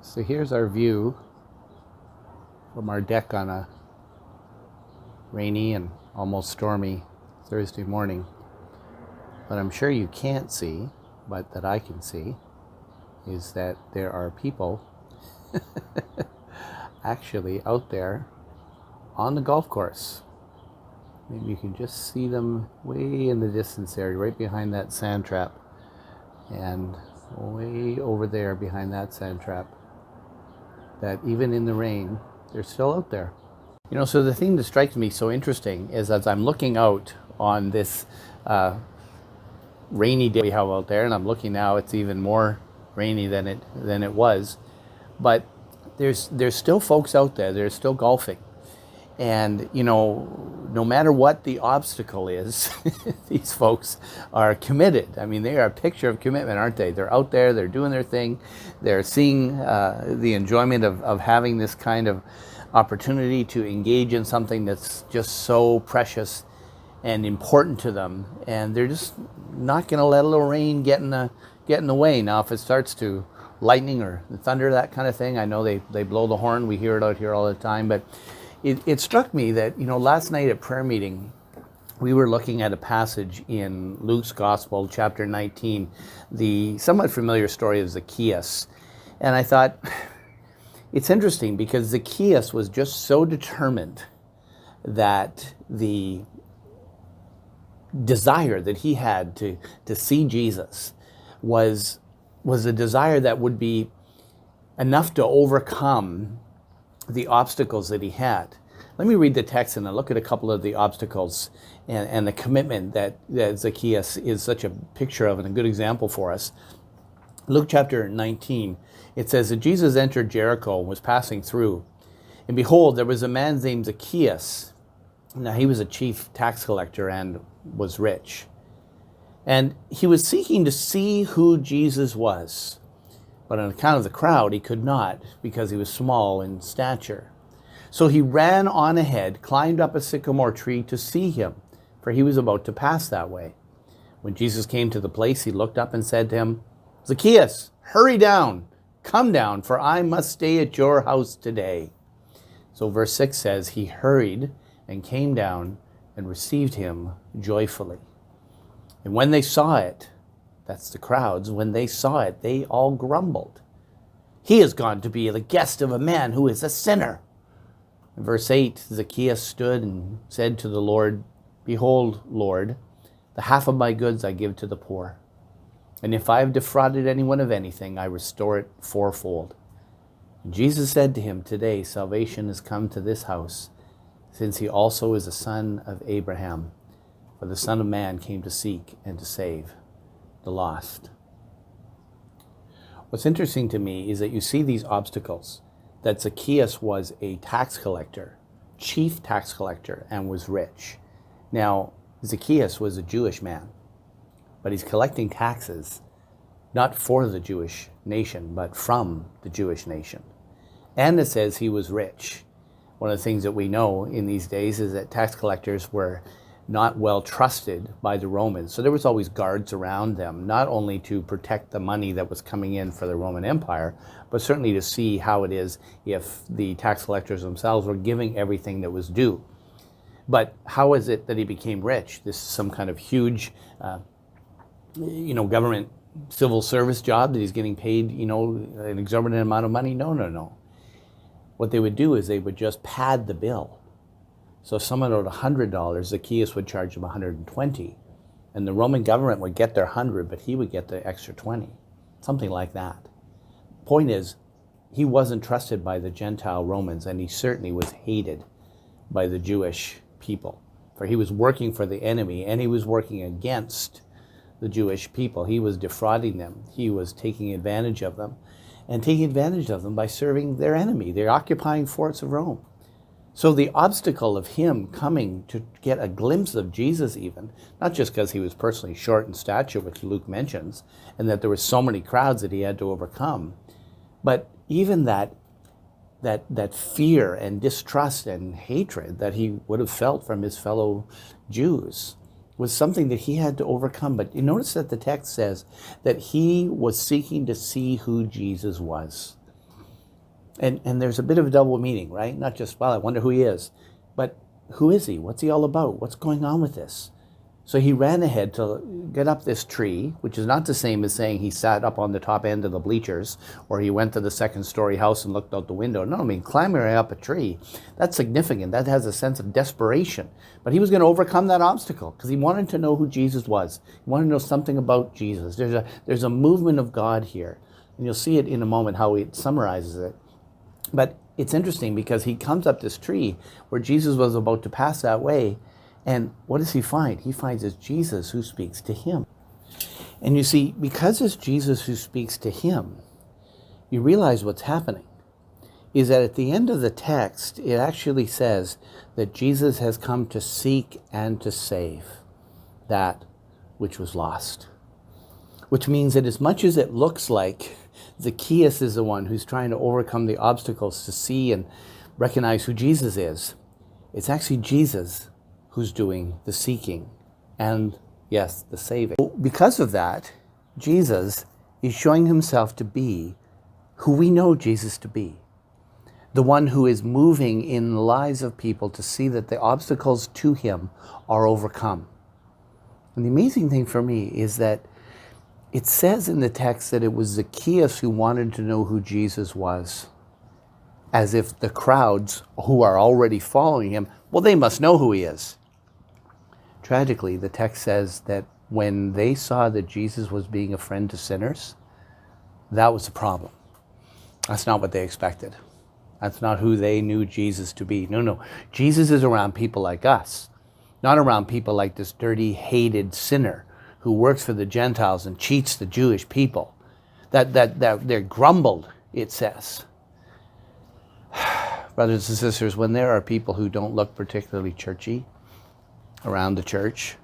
So here's our view from our deck on a rainy and almost stormy Thursday morning. What I'm sure you can't see, but that I can see, is that there are people actually out there on the golf course. Maybe you can just see them way in the distance there, right behind that sand trap, and way over there behind that sand trap, that even in the rain, they're still out there. You know, so the thing that strikes me so interesting is as I'm looking out on this rainy day we have out there, and I'm looking now, it's even more rainy than it was, but there's still folks out there. There's still golfing, and you know, no matter what the obstacle is, these folks are committed. I mean, they are a picture of commitment, aren't they? They're out there. They're doing their thing. They're seeing the enjoyment of having this kind of opportunity to engage in something that's just so precious and important to them, and they're just not going to let a little rain get in the way. Now, if it starts to lightning or thunder, that kind of thing, I know they blow the horn. We hear it out here all the time, but it struck me that, you know, last night at prayer meeting, we were looking at a passage in Luke's Gospel, chapter 19, the somewhat familiar story of Zacchaeus, and I thought, it's interesting because Zacchaeus was just so determined that the desire that he had to see Jesus was a desire that would be enough to overcome the obstacles that he had. Let me read the text and I'll look at a couple of the obstacles and the commitment that Zacchaeus is such a picture of and a good example for us. Luke chapter 19, it says that Jesus entered Jericho and was passing through. And behold, there was a man named Zacchaeus. Now he was a chief tax collector and was rich. And he was seeking to see who Jesus was. But on account of the crowd, he could not, because he was small in stature. So he ran on ahead, climbed up a sycamore tree to see him, for he was about to pass that way. When Jesus came to the place, he looked up and said to him, Zacchaeus, hurry down, come down, for I must stay at your house today. So verse 6 says, he hurried and came down and received him joyfully. And when they saw it, that's the crowds, when they saw it, they all grumbled. He has gone to be the guest of a man who is a sinner. In verse 8, Zacchaeus stood and said to the Lord, Behold, Lord, the half of my goods I give to the poor. And if I have defrauded anyone of anything, I restore it fourfold. And Jesus said to him, Today salvation has come to this house, since he also is a son of Abraham. For the Son of Man came to seek and to save the lost. What's interesting to me is that you see these obstacles, that Zacchaeus was a tax collector, chief tax collector, and was rich. Now, Zacchaeus was a Jewish man, but he's collecting taxes, not for the Jewish nation, but from the Jewish nation. And it says he was rich. One of the things that we know in these days is that tax collectors were not well trusted by the Romans. So there was always guards around them, not only to protect the money that was coming in for the Roman Empire, but certainly to see how it is if the tax collectors themselves were giving everything that was due. But how is it that he became rich? This is some kind of huge, government civil service job that he's getting paid, an exorbitant amount of money? No. What they would do is they would just pad the bill. So if someone owed $100, Zacchaeus would charge him $120. And the Roman government would get their 100, but he would get the extra 20. Something like that. Point is, he wasn't trusted by the Gentile Romans, and he certainly was hated by the Jewish people. For he was working for the enemy, and he was working against the Jewish people. He was defrauding them. He was taking advantage of them, and taking advantage of them by serving their enemy, the occupying force of Rome. So the obstacle of him coming to get a glimpse of Jesus even, not just because he was personally short in stature, which Luke mentions, and that there were so many crowds that he had to overcome, but even that fear and distrust and hatred that he would have felt from his fellow Jews was something that he had to overcome. But you notice that the text says that he was seeking to see who Jesus was. And there's a bit of a double meaning, right? Not just, well, I wonder who he is, but who is he? What's he all about? What's going on with this? So he ran ahead to get up this tree, which is not the same as saying he sat up on the top end of the bleachers, or he went to the second story house and looked out the window. No, I mean, climbing up a tree, that's significant. That has a sense of desperation. But he was going to overcome that obstacle because he wanted to know who Jesus was. He wanted to know something about Jesus. There's a movement of God here. And you'll see it in a moment how he summarizes it. But it's interesting because he comes up this tree where Jesus was about to pass that way. And what does he find? He finds it's Jesus who speaks to him. And you see, because it's Jesus who speaks to him, you realize what's happening is that at the end of the text, it actually says that Jesus has come to seek and to save that which was lost. Which means that as much as it looks like Zacchaeus is the one who's trying to overcome the obstacles to see and recognize who Jesus is, it's actually Jesus who's doing the seeking and, yes, the saving. Because of that, Jesus is showing himself to be who we know Jesus to be. The one who is moving in the lives of people to see that the obstacles to him are overcome. And the amazing thing for me is that it says in the text that it was Zacchaeus who wanted to know who Jesus was, as if the crowds who are already following him, well, they must know who he is. Tragically, the text says that when they saw that Jesus was being a friend to sinners, that was the problem. That's not what they expected. That's not who they knew Jesus to be. No. Jesus is around people like us, not around people like this dirty, hated sinner who works for the Gentiles and cheats the Jewish people. That they're grumbled, it says. Brothers and sisters, when there are people who don't look particularly churchy around the church,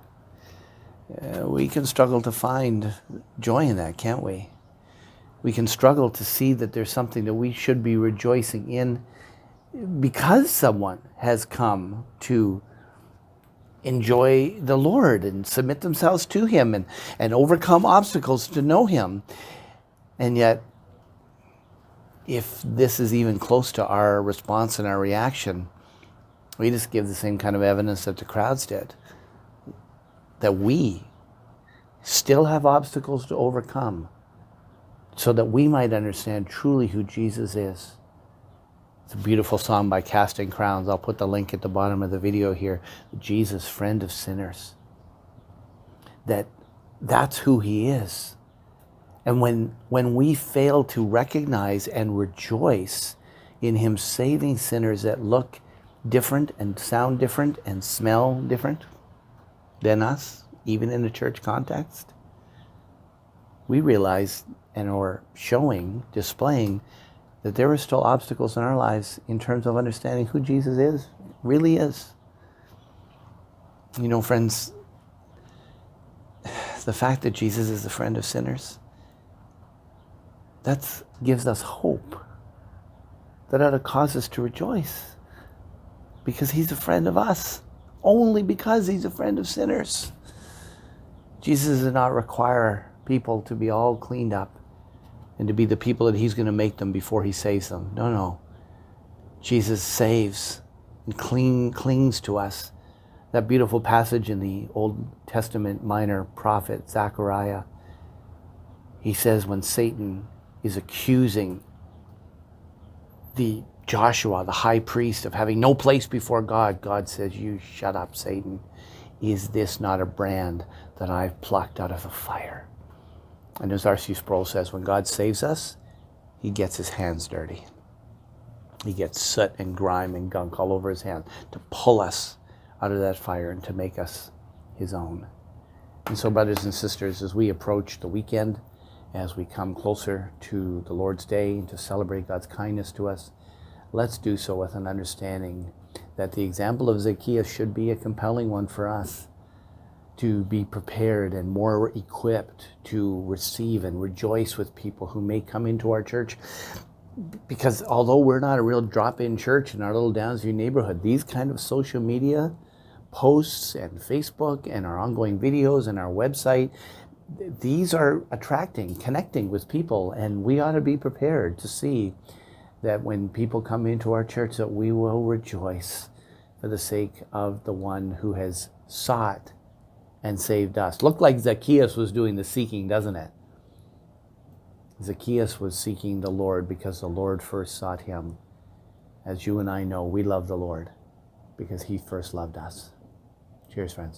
we can struggle to find joy in that, can't we? We can struggle to see that there's something that we should be rejoicing in because someone has come to enjoy the Lord and submit themselves to him and overcome obstacles to know him. And yet, if this is even close to our response and our reaction, we just give the same kind of evidence that the crowds did, that we still have obstacles to overcome so that we might understand truly who Jesus is. It's a beautiful song by Casting Crowns. I'll put the link at the bottom of the video here. Jesus, friend of sinners. That's who he is. And when we fail to recognize and rejoice in him saving sinners that look different and sound different and smell different than us, even in a church context, we realize and are displaying that there are still obstacles in our lives in terms of understanding who Jesus is, really is. You know, friends, the fact that Jesus is the friend of sinners, that gives us hope. That ought to cause us to rejoice because he's a friend of us, only because he's a friend of sinners. Jesus does not require people to be all cleaned up and to be the people that he's going to make them before he saves them. No. Jesus saves and clings to us. That beautiful passage in the Old Testament minor prophet Zechariah, he says when Satan is accusing the Joshua, the high priest, of having no place before God, God says, "You shut up, Satan. Is this not a brand that I've plucked out of the fire?" And as R.C. Sproul says, when God saves us, he gets his hands dirty. He gets soot and grime and gunk all over his hands to pull us out of that fire and to make us his own. And so, brothers and sisters, as we approach the weekend, as we come closer to the Lord's Day and to celebrate God's kindness to us, let's do so with an understanding that the example of Zacchaeus should be a compelling one for us, to be prepared and more equipped to receive and rejoice with people who may come into our church. Because although we're not a real drop-in church in our little Downsview neighborhood, these kind of social media posts and Facebook and our ongoing videos and our website, these are attracting, connecting with people, and we ought to be prepared to see that when people come into our church, that we will rejoice for the sake of the one who has sought and saved us. Looked like Zacchaeus was doing the seeking, doesn't it? Zacchaeus was seeking the Lord because the Lord first sought him. As you and I know, we love the Lord because he first loved us. Cheers, friends.